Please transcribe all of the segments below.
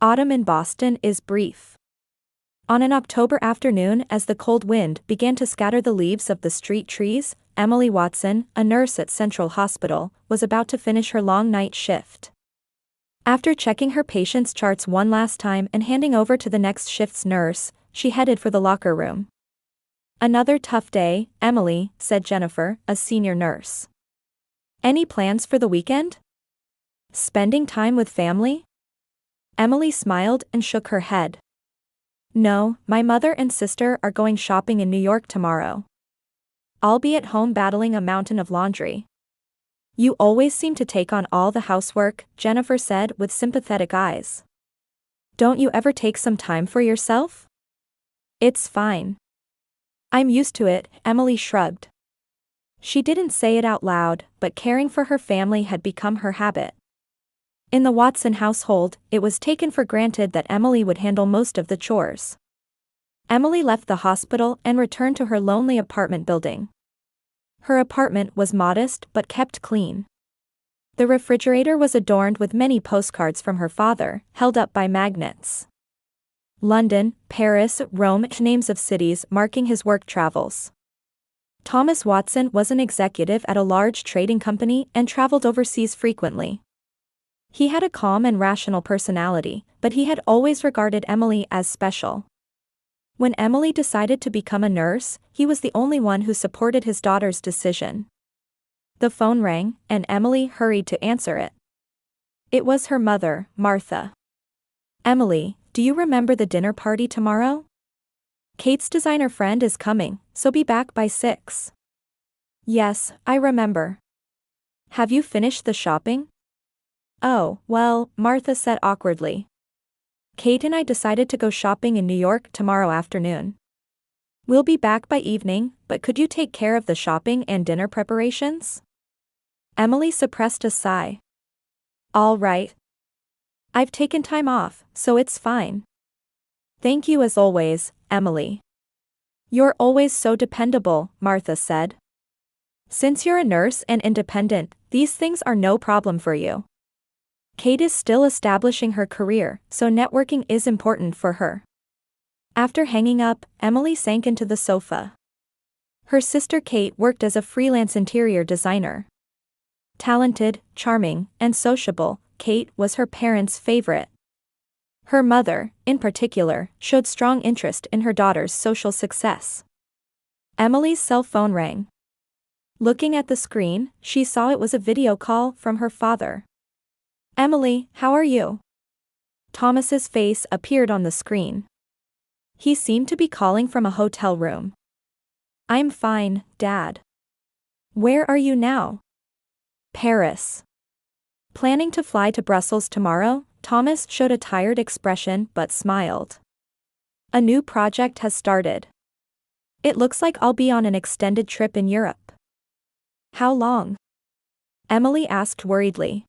Autumn in Boston is brief. On an October afternoon, as the cold wind began to scatter the leaves of the street trees, Emily Watson, a nurse at Central Hospital, was about to finish her long night shift. After checking her patient's charts one last time and handing over to the next shift's nurse, she headed for the locker room. "Another tough day, Emily," said Jennifer, a senior nurse. "Any plans for the weekend? Spending time with family?" Emily smiled and shook her head. "No, my mother and sister are going shopping in New York tomorrow. I'll be at home battling a mountain of laundry." "You always seem to take on all the housework," Jennifer said with sympathetic eyes. "Don't you ever take some time for yourself?" "It's fine. I'm used to it," Emily shrugged. She didn't say it out loud, but caring for her family had become her habit. In the Watson household, it was taken for granted that Emily would handle most of the chores. Emily left the hospital and returned to her lonely apartment building. Her apartment was modest but kept clean. The refrigerator was adorned with many postcards from her father, held up by magnets. London, Paris, Rome, names of cities marking his work travels. Thomas Watson was an executive at a large trading company and traveled overseas frequently. He had a calm and rational personality, but he had always regarded Emily as special. When Emily decided to become a nurse, he was the only one who supported his daughter's decision. The phone rang, and Emily hurried to answer it. It was her mother, Martha. "Emily, do you remember the dinner party tomorrow? Kate's designer friend is coming, so be back by 6. "Yes, I remember. Have you finished the shopping?" "Oh, well," Martha said awkwardly. "Kate and I decided to go shopping in New York tomorrow afternoon. We'll be back by evening, but could you take care of the shopping and dinner preparations?" Emily suppressed a sigh. "All right. I've taken time off, so it's fine." "Thank you as always, Emily." "You're always so dependable," Martha said. "Since you're a nurse and independent, these things are no problem for you. Kate is still establishing her career, so networking is important for her." After hanging up, Emily sank into the sofa. Her sister Kate worked as a freelance interior designer. Talented, charming, and sociable, Kate was her parents' favorite. Her mother, in particular, showed strong interest in her daughter's social success. Emily's cell phone rang. Looking at the screen, she saw it was a video call from her father. "Emily, how are you?" Thomas's face appeared on the screen. He seemed to be calling from a hotel room. "I'm fine, Dad." "Where are you now?" "Paris." "Planning to fly to Brussels tomorrow?" Thomas showed a tired expression but smiled. "A new project has started. It looks like I'll be on an extended trip in Europe." "How long?" Emily asked worriedly.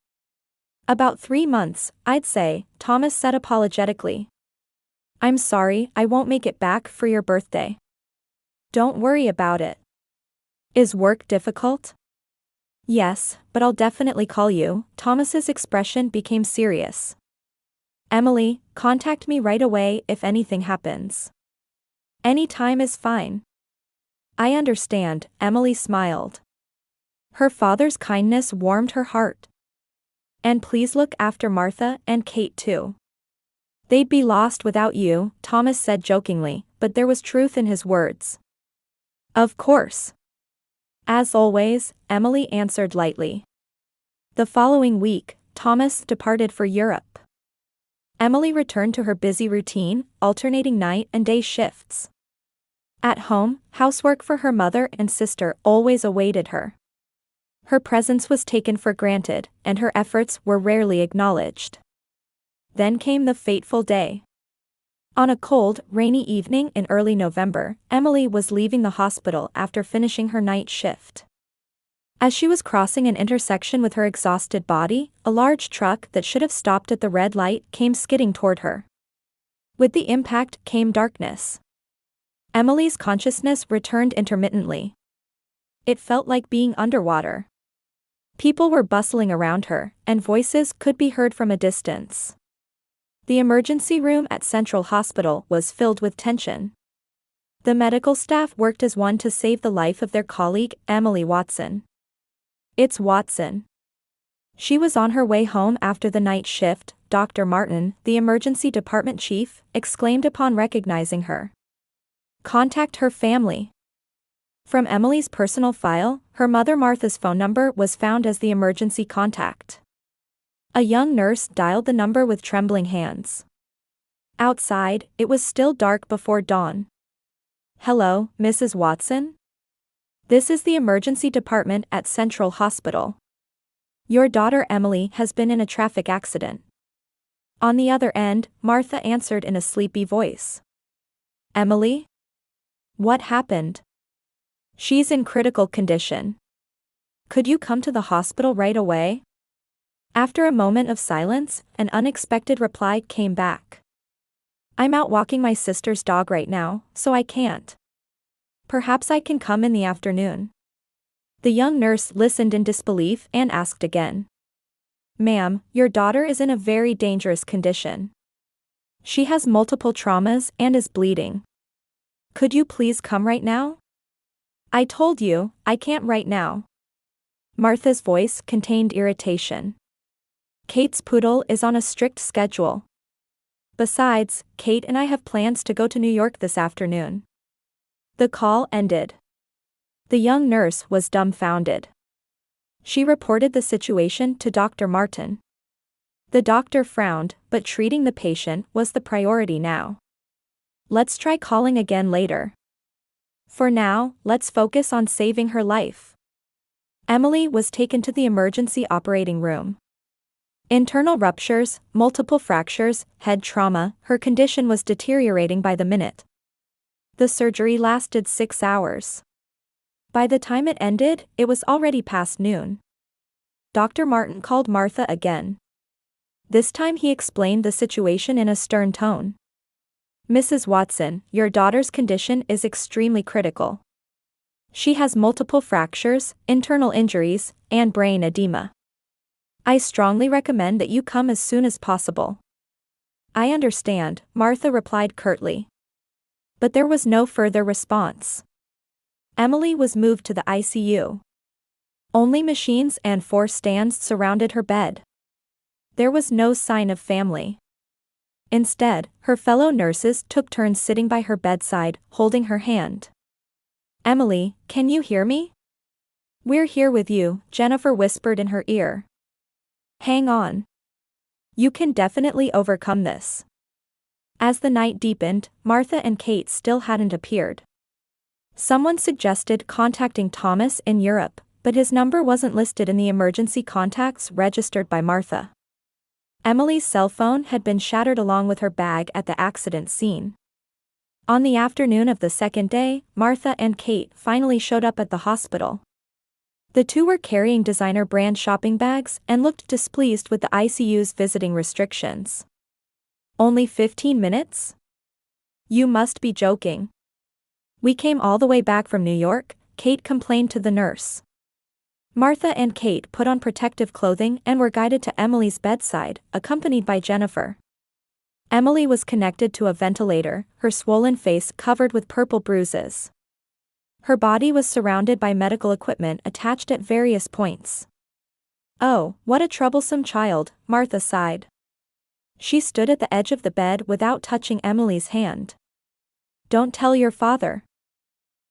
"About 3 months, I'd say," Thomas said apologetically. "I'm sorry I won't make it back for your birthday." "Don't worry about it." "Is work difficult?" "Yes, but I'll definitely call you." Thomas's expression became serious. "Emily, contact me right away if anything happens." "Any time is fine." "I understand," Emily smiled. Her father's kindness warmed her heart. "And please look after Martha and Kate too. They'd be lost without you," Thomas said jokingly, but there was truth in his words. "Of course." "As always," Emily answered lightly. The following week, Thomas departed for Europe. Emily returned to her busy routine, alternating night and day shifts. At home, housework for her mother and sister always awaited her. Her presence was taken for granted, and her efforts were rarely acknowledged. Then came the fateful day. On a cold, rainy evening in early November, Emily was leaving the hospital after finishing her night shift. As she was crossing an intersection with her exhausted body, a large truck that should have stopped at the red light came skidding toward her. With the impact came darkness. Emily's consciousness returned intermittently. It felt like being underwater. People were bustling around her, and voices could be heard from a distance. The emergency room at Central Hospital was filled with tension. The medical staff worked as one to save the life of their colleague, Emily Watson. "It's Watson." She was on her way home after the night shift, Dr. Martin, the emergency department chief, exclaimed upon recognizing her. "Contact her family." From Emily's personal file, her mother Martha's phone number was found as the emergency contact. A young nurse dialed the number with trembling hands. Outside, it was still dark before dawn. "Hello, Mrs. Watson? This is the emergency department at Central Hospital. Your daughter Emily has been in a traffic accident." On the other end, Martha answered in a sleepy voice. "Emily? What happened?" "She's in critical condition. Could you come to the hospital right away?" After a moment of silence, an unexpected reply came back. "I'm out walking my sister's dog right now, so I can't. Perhaps I can come in the afternoon." The young nurse listened in disbelief and asked again. "Ma'am, your daughter is in a very dangerous condition. She has multiple traumas and is bleeding. Could you please come right now?" "I told you, I can't right now." Martha's voice contained irritation. "Kate's poodle is on a strict schedule. Besides, Kate and I have plans to go to New York this afternoon." The call ended. The young nurse was dumbfounded. She reported the situation to Dr. Martin. The doctor frowned, but treating the patient was the priority now. "Let's try calling again later. For now, let's focus on saving her life." Emily was taken to the emergency operating room. Internal ruptures, multiple fractures, head trauma, her condition was deteriorating by the minute. The surgery lasted 6 hours. By the time it ended, it was already past noon. Dr. Martin called Martha again. This time he explained the situation in a stern tone. "Mrs. Watson, your daughter's condition is extremely critical. She has multiple fractures, internal injuries, and brain edema. I strongly recommend that you come as soon as possible." "I understand," Martha replied curtly. But there was no further response. Emily was moved to the ICU. Only machines and 4 stands surrounded her bed. There was no sign of family. Instead, her fellow nurses took turns sitting by her bedside, holding her hand. "Emily, can you hear me?" "We're here with you," Jennifer whispered in her ear. "Hang on. You can definitely overcome this." As the night deepened, Martha and Kate still hadn't appeared. Someone suggested contacting Thomas in Europe, but his number wasn't listed in the emergency contacts registered by Martha. Emily's cell phone had been shattered along with her bag at the accident scene. On the afternoon of the second day, Martha and Kate finally showed up at the hospital. The two were carrying designer brand shopping bags and looked displeased with the ICU's visiting restrictions. "Only 15 minutes? You must be joking." "We came all the way back from New York," Kate complained to the nurse. Martha and Kate put on protective clothing and were guided to Emily's bedside, accompanied by Jennifer. Emily was connected to a ventilator, her swollen face covered with purple bruises. Her body was surrounded by medical equipment attached at various points. "Oh, what a troublesome child," Martha sighed. She stood at the edge of the bed without touching Emily's hand. "Don't tell your father.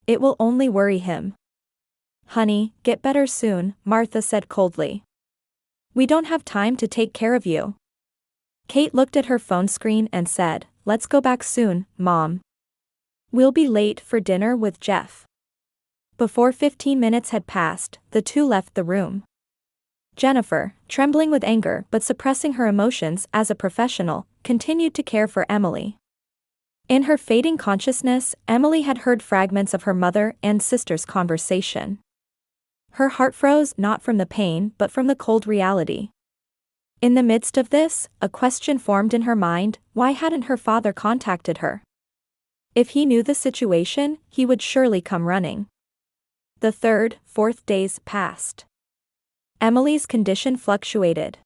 It will only worry him." "Honey, get better soon," Martha said coldly. "We don't have time to take care of you." Kate looked at her phone screen and said, "Let's go back soon, Mom. We'll be late for dinner with Jeff." Before 15 minutes had passed, the two left the room. Jennifer, trembling with anger but suppressing her emotions as a professional, continued to care for Emily. In her fading consciousness, Emily had heard fragments of her mother and sister's conversation. Her heart froze not from the pain but from the cold reality. In the midst of this, a question formed in her mind: why hadn't her father contacted her? If he knew the situation, he would surely come running. The third, fourth days passed. Emily's condition fluctuated.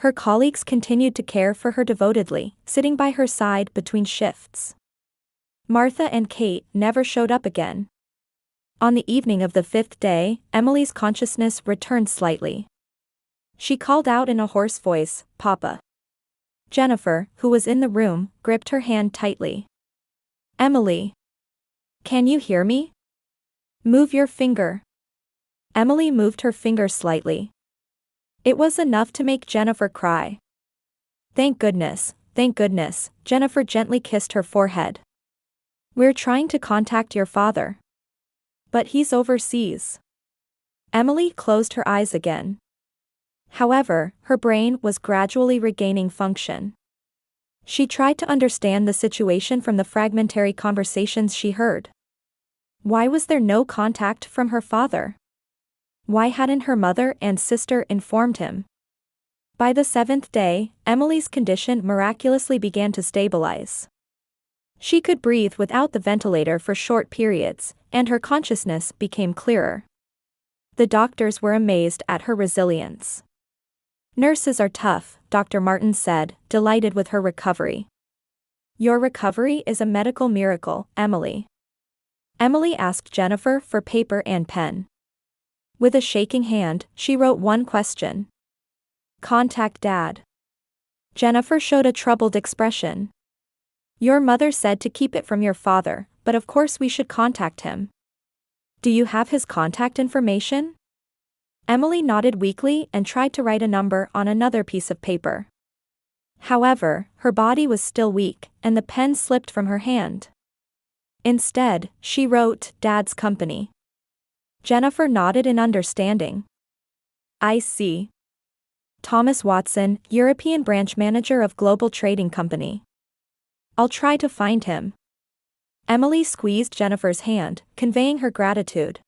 Her colleagues continued to care for her devotedly, sitting by her side between shifts. Martha and Kate never showed up again. On the evening of the 5th day, Emily's consciousness returned slightly. She called out in a hoarse voice, "Papa." Jennifer, who was in the room, gripped her hand tightly. "Emily. Can you hear me? Move your finger." Emily moved her finger slightly. It was enough to make Jennifer cry. Thank goodness, Jennifer gently kissed her forehead. "We're trying to contact your father. But he's overseas." Emily closed her eyes again. However, her brain was gradually regaining function. She tried to understand the situation from the fragmentary conversations she heard. Why was there no contact from her father? Why hadn't her mother and sister informed him? By the 7th day, Emily's condition miraculously began to stabilize. She could breathe without the ventilator for short periods, and her consciousness became clearer. The doctors were amazed at her resilience. "Nurses are tough," Dr. Martin said, delighted with her recovery. "Your recovery is a medical miracle, Emily." Emily asked Jennifer for paper and pen. With a shaking hand, she wrote one question. "Contact Dad." Jennifer showed a troubled expression. "Your mother said to keep it from your father, but of course we should contact him. Do you have his contact information?" Emily nodded weakly and tried to write a number on another piece of paper. However, her body was still weak, and the pen slipped from her hand. Instead, she wrote, "Dad's company." Jennifer nodded in understanding. "I see. Thomas Watson, European branch manager of Global Trading Company. I'll try to find him." Emily squeezed Jennifer's hand, conveying her gratitude.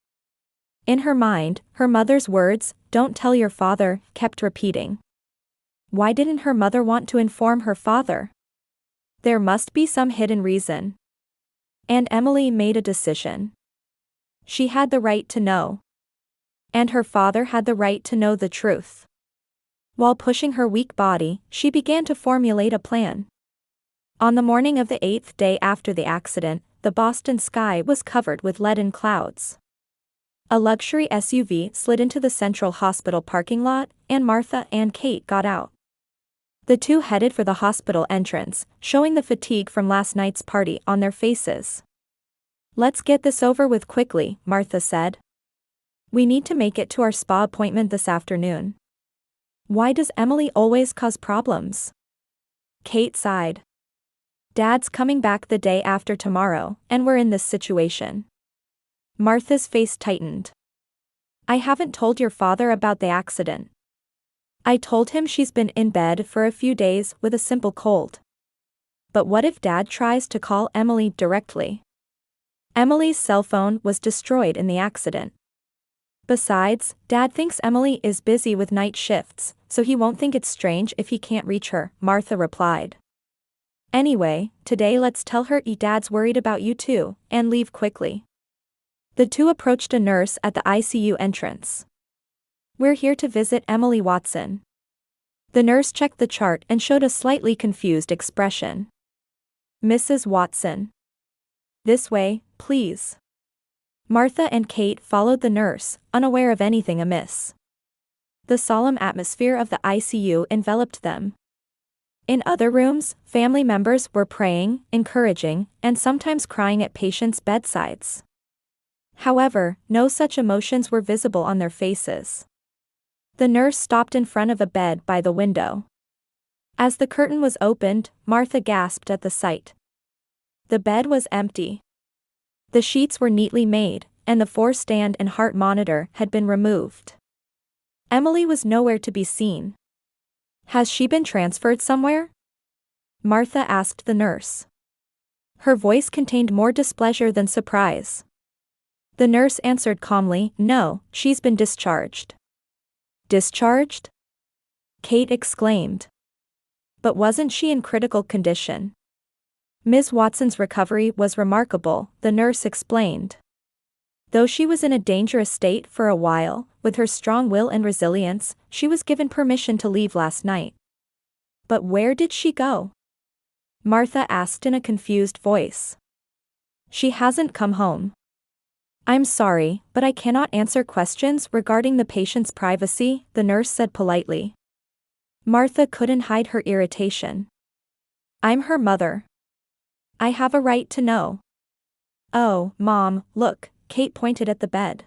In her mind, her mother's words, "Don't tell your father," kept repeating. Why didn't her mother want to inform her father? There must be some hidden reason. And Emily made a decision. She had the right to know. And her father had the right to know the truth. While pushing her weak body, she began to formulate a plan. On the morning of the 8th day after the accident, the Boston sky was covered with leaden clouds. A luxury SUV slid into the Central Hospital parking lot, and Martha and Kate got out. The two headed for the hospital entrance, showing the fatigue from last night's party on their faces. "Let's get this over with quickly," Martha said. "We need to make it to our spa appointment this afternoon." "Why does Emily always cause problems?" Kate sighed. "Dad's coming back the day after tomorrow, and we're in this situation." Martha's face tightened. "I haven't told your father about the accident. I told him she's been in bed for a few days with a simple cold. But what if Dad tries to call Emily directly? Emily's cell phone was destroyed in the accident. Besides, Dad thinks Emily is busy with night shifts, so he won't think it's strange if he can't reach her," Martha replied. "Anyway, today let's tell her Dad's worried about you too, and leave quickly." The two approached a nurse at the ICU entrance. "We're here to visit Emily Watson." The nurse checked the chart and showed a slightly confused expression. "Mrs. Watson. This way, please." Martha and Kate followed the nurse, unaware of anything amiss. The solemn atmosphere of the ICU enveloped them. In other rooms, family members were praying, encouraging, and sometimes crying at patients' bedsides. However, no such emotions were visible on their faces. The nurse stopped in front of a bed by the window. As the curtain was opened, Martha gasped at the sight. The bed was empty. The sheets were neatly made, and the 4-stand and heart monitor had been removed. Emily was nowhere to be seen. "Has she been transferred somewhere?" Martha asked the nurse. Her voice contained more displeasure than surprise. The nurse answered calmly, "No, she's been discharged." "Discharged?" Kate exclaimed. "But wasn't she in critical condition?" Ms. Watson's recovery was remarkable, the nurse explained. Though she was in a dangerous state for a while, with her strong will and resilience, she was given permission to leave last night. But where did she go? Martha asked in a confused voice. She hasn't come home. I'm sorry, but I cannot answer questions regarding the patient's privacy, the nurse said politely. Martha couldn't hide her irritation. I'm her mother. I have a right to know. Oh, Mom, look, Kate pointed at the bed.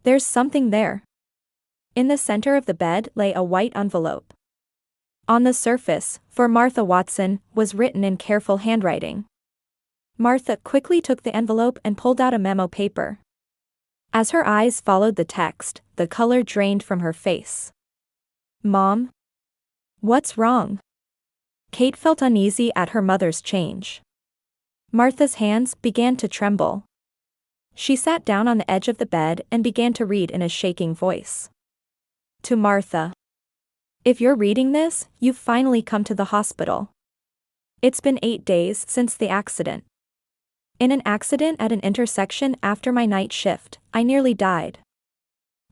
There's something there. In the center of the bed lay a white envelope. On the surface, for Martha Watson, was written in careful handwriting. Martha quickly took the envelope and pulled out a memo paper. As her eyes followed the text, the color drained from her face. Mom? What's wrong? Kate felt uneasy at her mother's change. Martha's hands began to tremble. She sat down on the edge of the bed and began to read in a shaking voice. To Martha. If you're reading this, you've finally come to the hospital. It's been 8 days since the accident. In an accident at an intersection after my night shift, I nearly died.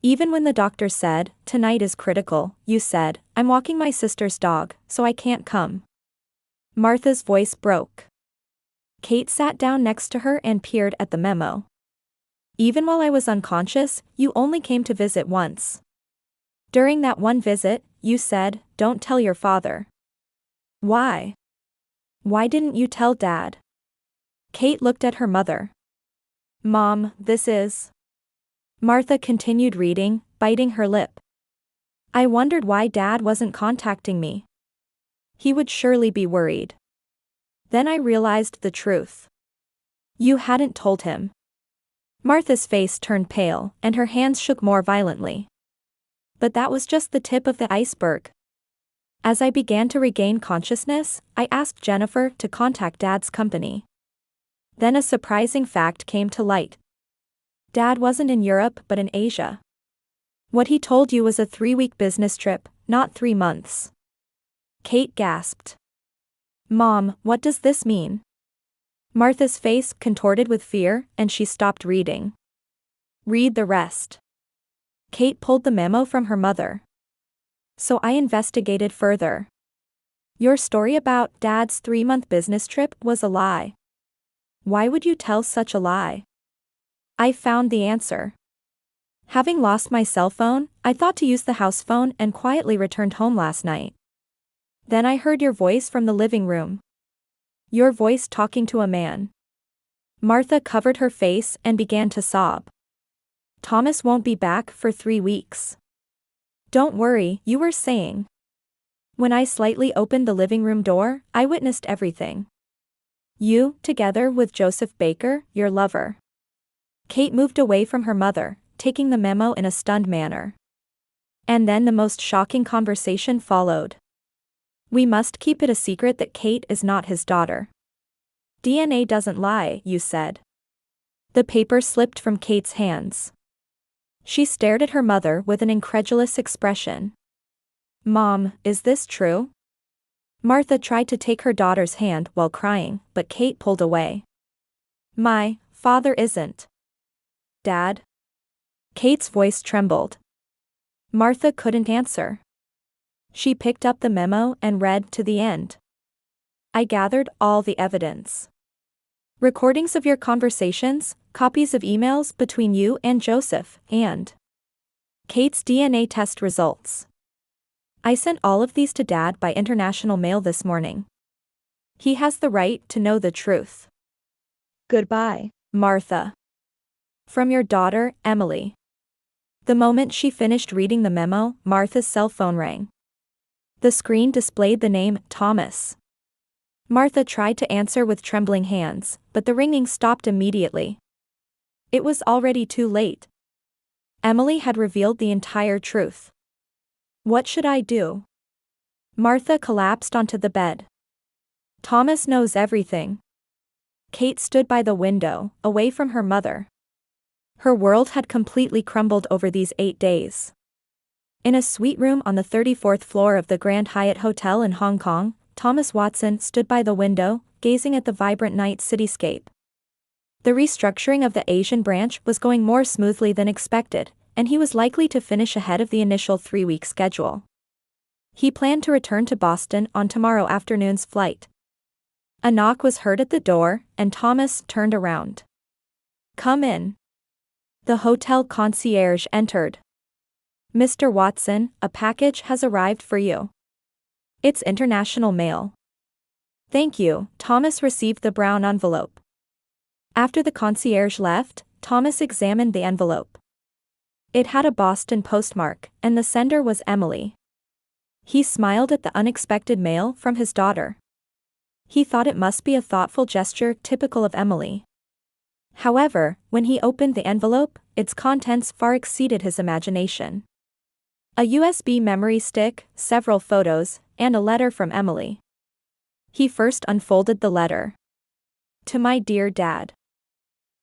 Even when the doctor said, tonight is critical, you said, I'm walking my sister's dog, so I can't come. Martha's voice broke. Kate sat down next to her and peered at the memo. Even while I was unconscious, you only came to visit once. During that one visit, you said, don't tell your father. Why? Why didn't you tell Dad? Kate looked at her mother. Mom, this is... Martha continued reading, biting her lip. I wondered why Dad wasn't contacting me. He would surely be worried. Then I realized the truth. You hadn't told him. Martha's face turned pale, and her hands shook more violently. But that was just the tip of the iceberg. As I began to regain consciousness, I asked Jennifer to contact Dad's company. Then a surprising fact came to light. Dad wasn't in Europe but in Asia. What he told you was a 3-week business trip, not 3 months. Kate gasped. Mom, what does this mean? Martha's face contorted with fear, and she stopped reading. Read the rest. Kate pulled the memo from her mother. So I investigated further. Your story about Dad's 3-month business trip was a lie. Why would you tell such a lie? I found the answer. Having lost my cell phone, I thought to use the house phone and quietly returned home last night. Then I heard your voice from the living room. Your voice talking to a man. Martha covered her face and began to sob. Thomas won't be back for 3 weeks. Don't worry, you were saying. When I slightly opened the living room door, I witnessed everything. You, together with Joseph Baker, your lover. Kate moved away from her mother, taking the memo in a stunned manner. And then the most shocking conversation followed. We must keep it a secret that Kate is not his daughter. DNA doesn't lie, you said. The paper slipped from Kate's hands. She stared at her mother with an incredulous expression. Mom, is this true? Martha tried to take her daughter's hand while crying, but Kate pulled away. My father isn't. Dad? Kate's voice trembled. Martha couldn't answer. She picked up the memo and read to the end. I gathered all the evidence. Recordings of your conversations, copies of emails between you and Joseph, and Kate's DNA test results. I sent all of these to Dad by international mail this morning. He has the right to know the truth. Goodbye, Martha. From your daughter, Emily. The moment she finished reading the memo, Martha's cell phone rang. The screen displayed the name, Thomas. Martha tried to answer with trembling hands, but the ringing stopped immediately. It was already too late. Emily had revealed the entire truth. What should I do? Martha collapsed onto the bed. Thomas knows everything. Kate stood by the window, away from her mother. Her world had completely crumbled over these 8 days. In a suite room on the 34th floor of the Grand Hyatt Hotel in Hong Kong, Thomas Watson stood by the window, gazing at the vibrant night cityscape. The restructuring of the Asian branch was going more smoothly than expected, and he was likely to finish ahead of the initial 3-week schedule. He planned to return to Boston on tomorrow afternoon's flight. A knock was heard at the door, and Thomas turned around. "Come in." The hotel concierge entered. "Mr. Watson, a package has arrived for you. It's international mail." "Thank you." Thomas received the brown envelope. After the concierge left, Thomas examined the envelope. It had a Boston postmark, and the sender was Emily. He smiled at the unexpected mail from his daughter. He thought it must be a thoughtful gesture typical of Emily. However, when he opened the envelope, its contents far exceeded his imagination. A USB memory stick, several photos, and a letter from Emily. He first unfolded the letter. "To my dear Dad."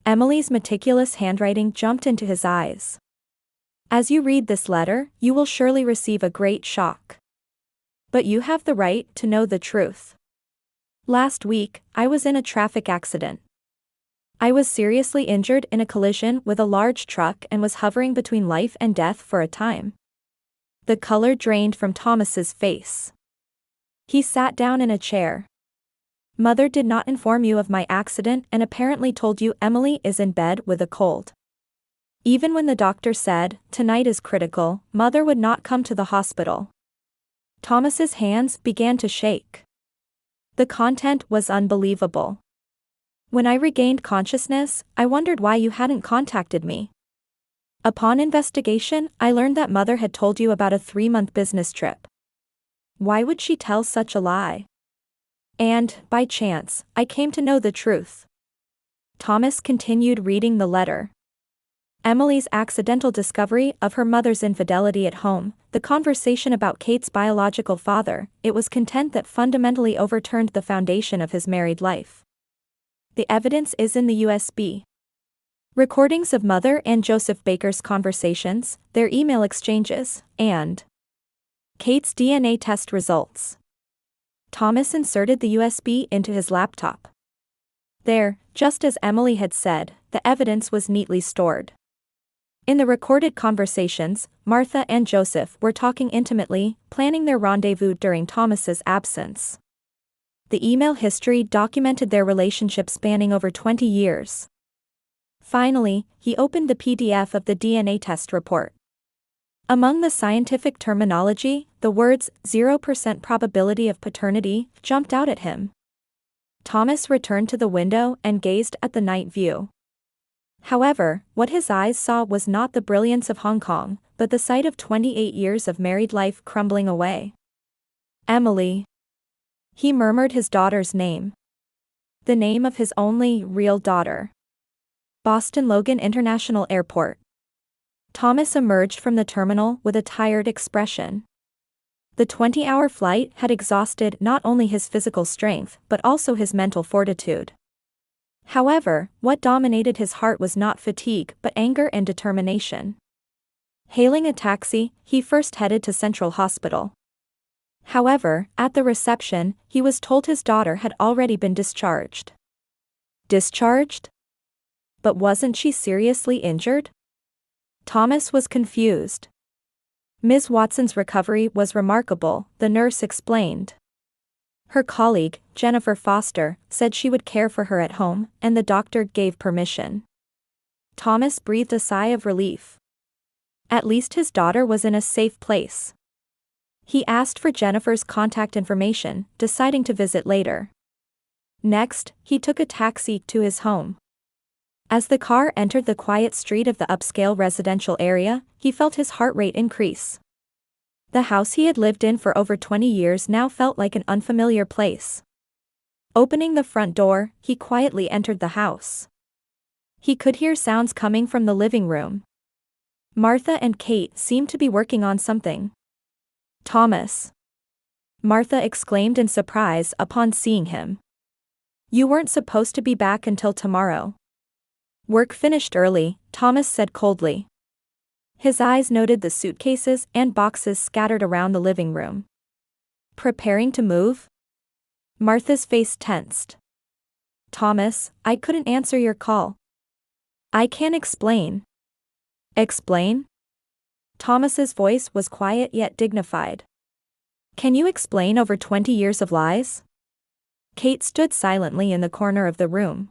Emily's meticulous handwriting jumped into his eyes. "As you read this letter, you will surely receive a great shock. But you have the right to know the truth. Last week, I was in a traffic accident. I was seriously injured in a collision with a large truck and was hovering between life and death for a time." The color drained from Thomas's face. He sat down in a chair. "Mother did not inform you of my accident and apparently told you Emily is in bed with a cold. Even when the doctor said, 'Tonight is critical,' Mother would not come to the hospital." Thomas's hands began to shake. The content was unbelievable. "When I regained consciousness, I wondered why you hadn't contacted me. Upon investigation, I learned that Mother had told you about a 3-month business trip. Why would she tell such a lie? And, by chance, I came to know the truth." Thomas continued reading the letter. Emily's accidental discovery of her mother's infidelity at home, the conversation about Kate's biological father, it was content that fundamentally overturned the foundation of his married life. The evidence is in the USB. Recordings of Mother and Joseph Baker's conversations, their email exchanges, and Kate's DNA test results. Thomas inserted the USB into his laptop. There, just as Emily had said, the evidence was neatly stored. In the recorded conversations, Martha and Joseph were talking intimately, planning their rendezvous during Thomas's absence. The email history documented their relationship spanning over 20 years. Finally, he opened the PDF of the DNA test report. Among the scientific terminology, the words 0% probability of paternity jumped out at him. Thomas returned to the window and gazed at the night view. However, what his eyes saw was not the brilliance of Hong Kong, but the sight of 28 years of married life crumbling away. "Emily." He murmured his daughter's name. The name of his only real daughter. Boston Logan International Airport. Thomas emerged from the terminal with a tired expression. The 20-hour flight had exhausted not only his physical strength but also his mental fortitude. However, what dominated his heart was not fatigue but anger and determination. Hailing a taxi, he first headed to Central Hospital. However, at the reception, he was told his daughter had already been discharged. Discharged? But wasn't she seriously injured? Thomas was confused. Ms. Watson's recovery was remarkable, the nurse explained. Her colleague, Jennifer Foster, said she would care for her at home, and the doctor gave permission. Thomas breathed a sigh of relief. At least his daughter was in a safe place. He asked for Jennifer's contact information, deciding to visit later. Next, he took a taxi to his home. As the car entered the quiet street of the upscale residential area, he felt his heart rate increase. The house he had lived in for over 20 years now felt like an unfamiliar place. Opening the front door, he quietly entered the house. He could hear sounds coming from the living room. Martha and Kate seemed to be working on something. "Thomas!" Martha exclaimed in surprise upon seeing him. "You weren't supposed to be back until tomorrow." "Work finished early," Thomas said coldly. His eyes noted the suitcases and boxes scattered around the living room. "Preparing to move?" Martha's face tensed. "Thomas, I couldn't answer your call." "I can explain." "Explain?" Thomas's voice was quiet yet dignified. Can you explain over 20 years of lies? Kate stood silently in the corner of the room.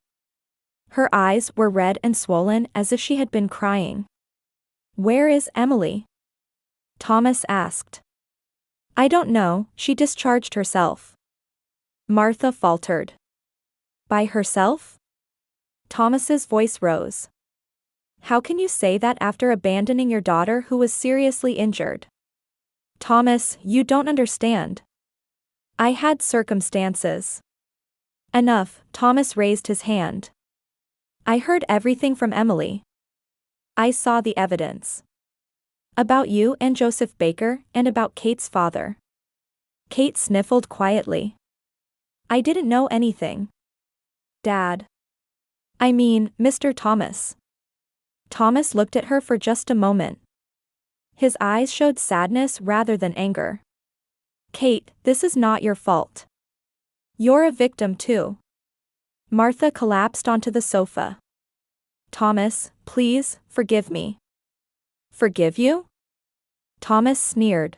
Her eyes were red and swollen as if she had been crying. Where is Emily? Thomas asked. I don't know, she discharged herself. Martha faltered. By herself? Thomas's voice rose. How can you say that after abandoning your daughter who was seriously injured? Thomas, you don't understand. I had circumstances. Enough, Thomas raised his hand. I heard everything from Emily. I saw the evidence. About you and Joseph Baker, and about Kate's father. Kate sniffled quietly. I didn't know anything. Dad. I mean, Mr. Thomas. Thomas looked at her for just a moment. His eyes showed sadness rather than anger. Kate, this is not your fault. You're a victim too. Martha collapsed onto the sofa. Thomas, please, forgive me. Forgive you? Thomas sneered.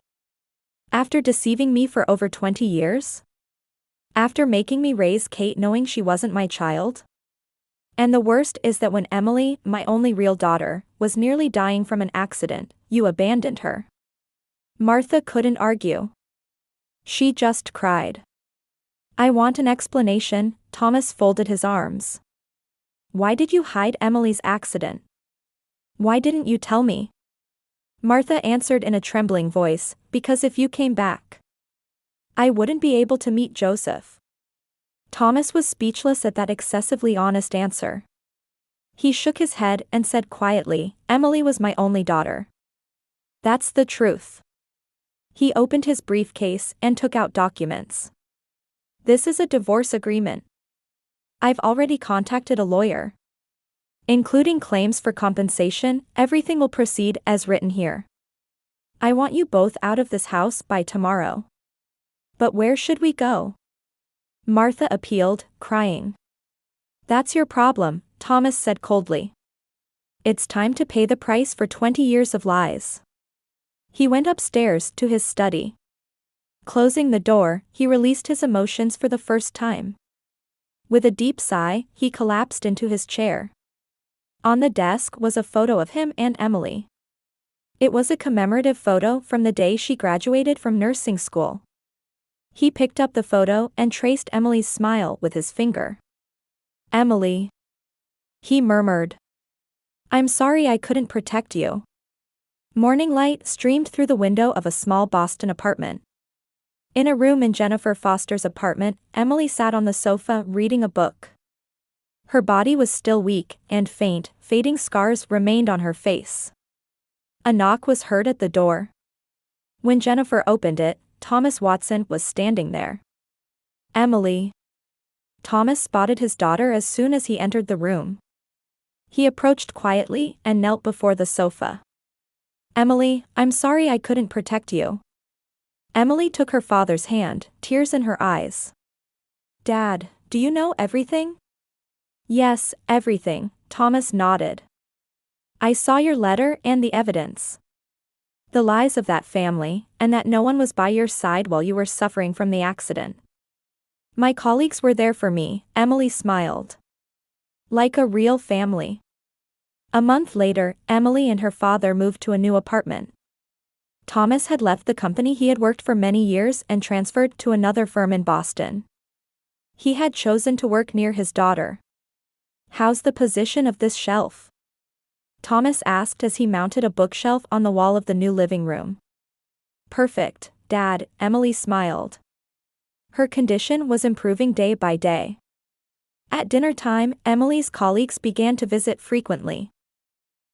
After deceiving me for over 20 years? After making me raise Kate knowing she wasn't my child? And the worst is that when Emily, my only real daughter, was nearly dying from an accident, you abandoned her. Martha couldn't argue. She just cried. I want an explanation, Thomas folded his arms. Why did you hide Emily's accident? Why didn't you tell me? Martha answered in a trembling voice, because if you came back, I wouldn't be able to meet Joseph. Thomas was speechless at that excessively honest answer. He shook his head and said quietly, Emily was my only daughter. That's the truth. He opened his briefcase and took out documents. This is a divorce agreement. I've already contacted a lawyer. Including claims for compensation, everything will proceed as written here. I want you both out of this house by tomorrow. But where should we go? Martha appealed, crying. That's your problem, Thomas said coldly. It's time to pay the price for 20 years of lies. He went upstairs to his study. Closing the door, he released his emotions for the first time. With a deep sigh, he collapsed into his chair. On the desk was a photo of him and Emily. It was a commemorative photo from the day she graduated from nursing school. He picked up the photo and traced Emily's smile with his finger. Emily. He murmured. I'm sorry I couldn't protect you. Morning light streamed through the window of a small Boston apartment. In a room in Jennifer Foster's apartment, Emily sat on the sofa reading a book. Her body was still weak and faint, fading scars remained on her face. A knock was heard at the door. When Jennifer opened it, Thomas Watson was standing there. Emily. Thomas spotted his daughter as soon as he entered the room. He approached quietly and knelt before the sofa. Emily, I'm sorry I couldn't protect you. Emily took her father's hand, tears in her eyes. Dad, do you know everything? Yes, everything, Thomas nodded. I saw your letter and the evidence. The lies of that family, and that no one was by your side while you were suffering from the accident. My colleagues were there for me, Emily smiled. Like a real family. A month later, Emily and her father moved to a new apartment. Thomas had left the company he had worked for many years and transferred to another firm in Boston. He had chosen to work near his daughter. How's the position of this shelf? Thomas asked as he mounted a bookshelf on the wall of the new living room. Perfect, Dad, Emily smiled. Her condition was improving day by day. At dinner time, Emily's colleagues began to visit frequently.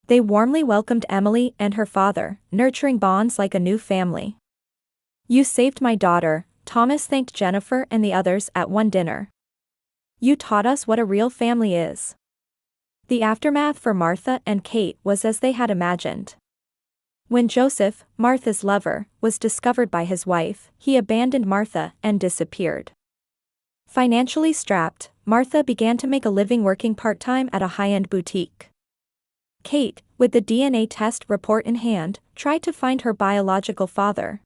They warmly welcomed Emily and her father, nurturing bonds like a new family. You saved my daughter, Thomas thanked Jennifer and the others at one dinner. You taught us what a real family is. The aftermath for Martha and Kate was as they had imagined. When Joseph, Martha's lover, was discovered by his wife, he abandoned Martha and disappeared. Financially strapped, Martha began to make a living working part-time at a high-end boutique. Kate, with the DNA test report in hand, tried to find her biological father.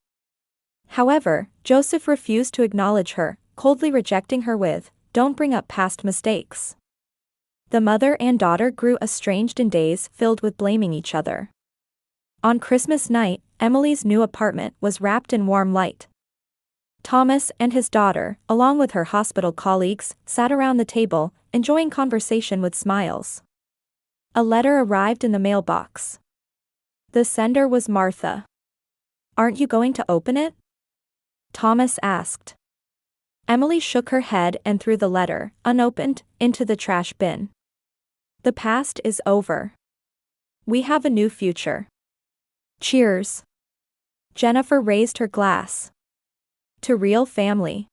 However, Joseph refused to acknowledge her, coldly rejecting her with, "Don't bring up past mistakes." The mother and daughter grew estranged in days filled with blaming each other. On Christmas night, Emily's new apartment was wrapped in warm light. Thomas and his daughter, along with her hospital colleagues, sat around the table, enjoying conversation with smiles. A letter arrived in the mailbox. The sender was Martha. "Aren't you going to open it?" Thomas asked. Emily shook her head and threw the letter, unopened, into the trash bin. "The past is over. We have a new future. Cheers." Jennifer raised her glass. To real family.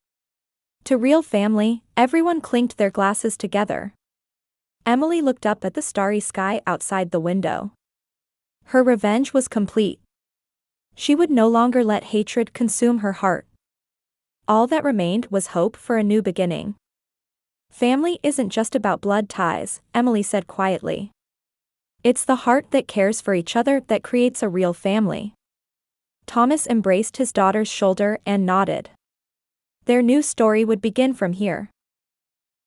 To real family, everyone clinked their glasses together. Emily looked up at the starry sky outside the window. Her revenge was complete. She would no longer let hatred consume her heart. All that remained was hope for a new beginning. "Family isn't just about blood ties," Emily said quietly. "It's the heart that cares for each other that creates a real family." Thomas embraced his daughter's shoulder and nodded. Their new story would begin from here.